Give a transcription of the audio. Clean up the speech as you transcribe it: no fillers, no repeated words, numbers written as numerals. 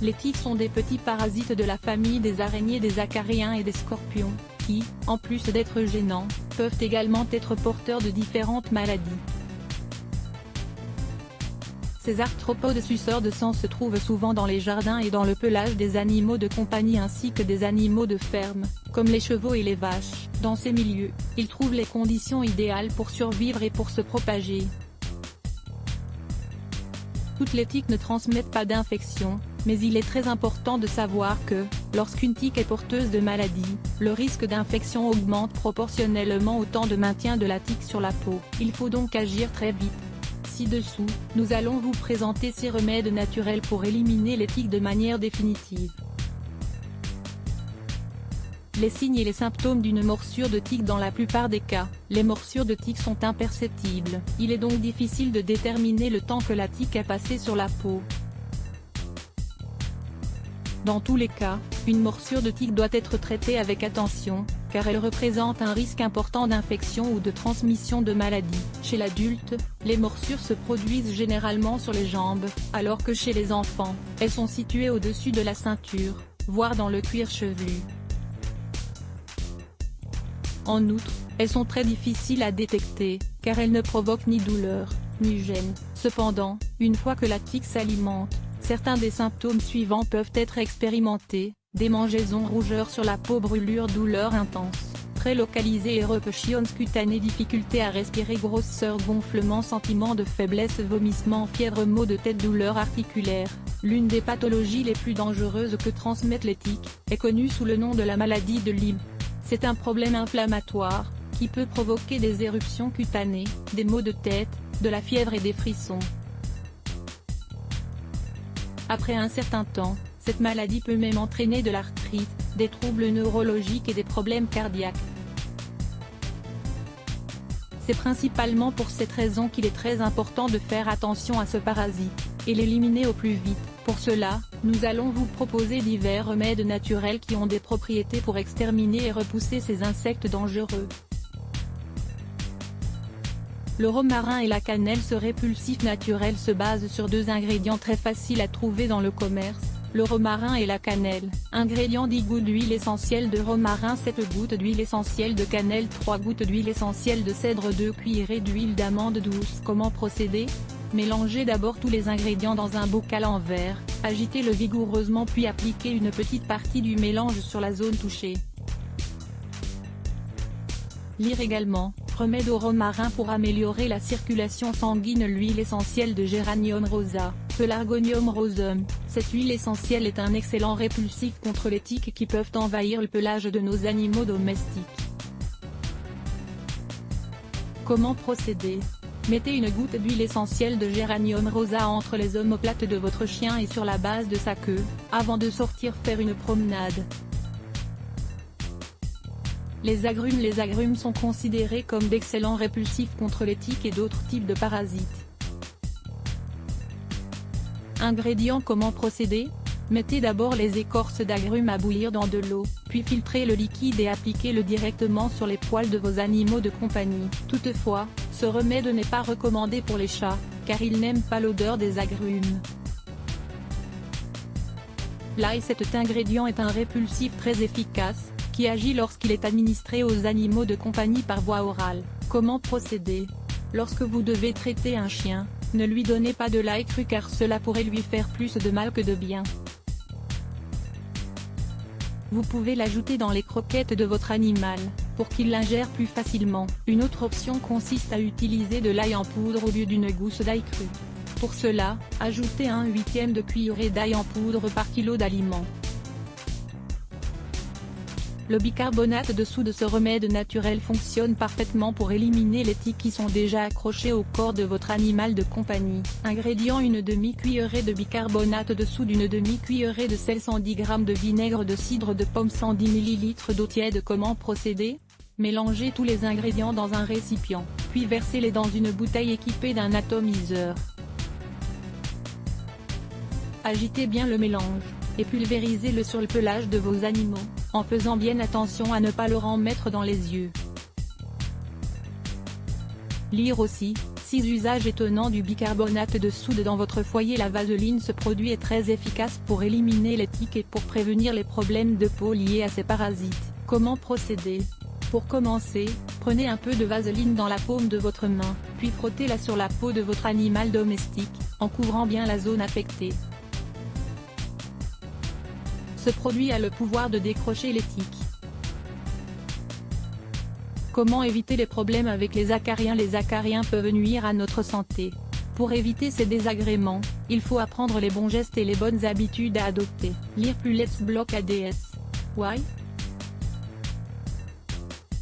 Les tiques sont des petits parasites de la famille des araignées, des acariens et des scorpions, qui, en plus d'être gênants, peuvent également être porteurs de différentes maladies. Ces arthropodes suceurs de sang se trouvent souvent dans les jardins et dans le pelage des animaux de compagnie ainsi que des animaux de ferme, comme les chevaux et les vaches. Dans ces milieux, ils trouvent les conditions idéales pour survivre et pour se propager. Toutes les tiques ne transmettent pas d'infection, mais il est très important de savoir que, lorsqu'une tique est porteuse de maladie, le risque d'infection augmente proportionnellement au temps de maintien de la tique sur la peau. Il faut donc agir très vite. Ci-dessous, nous allons vous présenter 6 remèdes naturels pour éliminer les tiques de manière définitive. Les signes et les symptômes d'une morsure de tique. Dans la plupart des cas, les morsures de tique sont imperceptibles. Il est donc difficile de déterminer le temps que la tique a passé sur la peau. Dans tous les cas, une morsure de tique doit être traitée avec attention, car elle représente un risque important d'infection ou de transmission de maladies. Chez l'adulte, les morsures se produisent généralement sur les jambes, alors que chez les enfants, elles sont situées au-dessus de la ceinture, voire dans le cuir chevelu. En outre, elles sont très difficiles à détecter, car elles ne provoquent ni douleur, ni gêne. Cependant, une fois que la tique s'alimente, certains des symptômes suivants peuvent être expérimentés: démangeaisons, rougeur sur la peau, brûlure, douleur intense, traits localisés, éruptions cutanées, difficulté à respirer, grosseur, gonflement, sentiment de faiblesse, vomissement, fièvre, maux de tête, douleur articulaire. L'une des pathologies les plus dangereuses que transmettent les tiques est connue sous le nom de la maladie de Lyme. C'est un problème inflammatoire, qui peut provoquer des éruptions cutanées, des maux de tête, de la fièvre et des frissons. Après un certain temps, cette maladie peut même entraîner de l'arthrite, des troubles neurologiques et des problèmes cardiaques. C'est principalement pour cette raison qu'il est très important de faire attention à ce parasite, et l'éliminer au plus vite. Pour cela, nous allons vous proposer divers remèdes naturels qui ont des propriétés pour exterminer et repousser ces insectes dangereux. Le romarin et la cannelle. Ce répulsif naturel se base sur 2 ingrédients très faciles à trouver dans le commerce, le romarin et la cannelle. Ingrédients: 10 gouttes d'huile essentielle de romarin, 7 gouttes d'huile essentielle de cannelle, 3 gouttes d'huile essentielle de cèdre, 2 cuillerées d'huile d'amande douce. Comment procéder? Mélangez d'abord tous les ingrédients dans un bocal en verre, agitez-le vigoureusement puis appliquez une petite partie du mélange sur la zone touchée. Lire également, remède au romarin pour améliorer la circulation sanguine. L'huile essentielle de Géranium rosa, Pelargonium rosum. Cette huile essentielle est un excellent répulsif contre les tiques qui peuvent envahir le pelage de nos animaux domestiques. Comment procéder? Mettez une goutte d'huile essentielle de Géranium rosa entre les omoplates de votre chien et sur la base de sa queue, avant de sortir faire une promenade. Les agrumes. Les agrumes sont considérés comme d'excellents répulsifs contre les tiques et d'autres types de parasites. Ingrédients. Comment procéder? Mettez d'abord les écorces d'agrumes à bouillir dans de l'eau, puis filtrez le liquide et appliquez-le directement sur les poils de vos animaux de compagnie. Toutefois, ce remède n'est pas recommandé pour les chats, car ils n'aiment pas l'odeur des agrumes. L'ail. Cet ingrédient est un répulsif très efficace, qui agit lorsqu'il est administré aux animaux de compagnie par voie orale. Comment procéder? Lorsque vous devez traiter un chien, ne lui donnez pas de l'ail cru car cela pourrait lui faire plus de mal que de bien. Vous pouvez l'ajouter dans les croquettes de votre animal, pour qu'il l'ingère plus facilement. Une autre option consiste à utiliser de l'ail en poudre au lieu d'une gousse d'ail cru. Pour cela, ajoutez 1/8 de cuillerée d'ail en poudre par kilo d'aliments. Le bicarbonate de soude. Ce remède naturel fonctionne parfaitement pour éliminer les tiques qui sont déjà accrochées au corps de votre animal de compagnie. Ingrédients: une demi-cuillerée de bicarbonate de soude, une demi-cuillerée de sel, 110 g de vinaigre de cidre de pomme, 110 ml d'eau tiède. Comment procéder? Mélangez tous les ingrédients dans un récipient, puis versez-les dans une bouteille équipée d'un atomiseur. Agitez bien le mélange, et pulvérisez-le sur le pelage de vos animaux, en faisant bien attention à ne pas leur en mettre dans les yeux. Lire aussi, 6 Usage étonnant du bicarbonate de soude dans votre foyer. La vaseline, ce produit est très efficace pour éliminer les tiques et pour prévenir les problèmes de peau liés à ces parasites. Comment procéder? Pour commencer, prenez un peu de vaseline dans la paume de votre main, puis frottez-la sur la peau de votre animal domestique, en couvrant bien la zone affectée. Ce produit a le pouvoir de décrocher les tiques. Comment éviter les problèmes avec les acariens? Les acariens peuvent nuire à notre santé. Pour éviter ces désagréments, il faut apprendre les bons gestes et les bonnes habitudes à adopter. Lire plus Let's Block ADS. Why?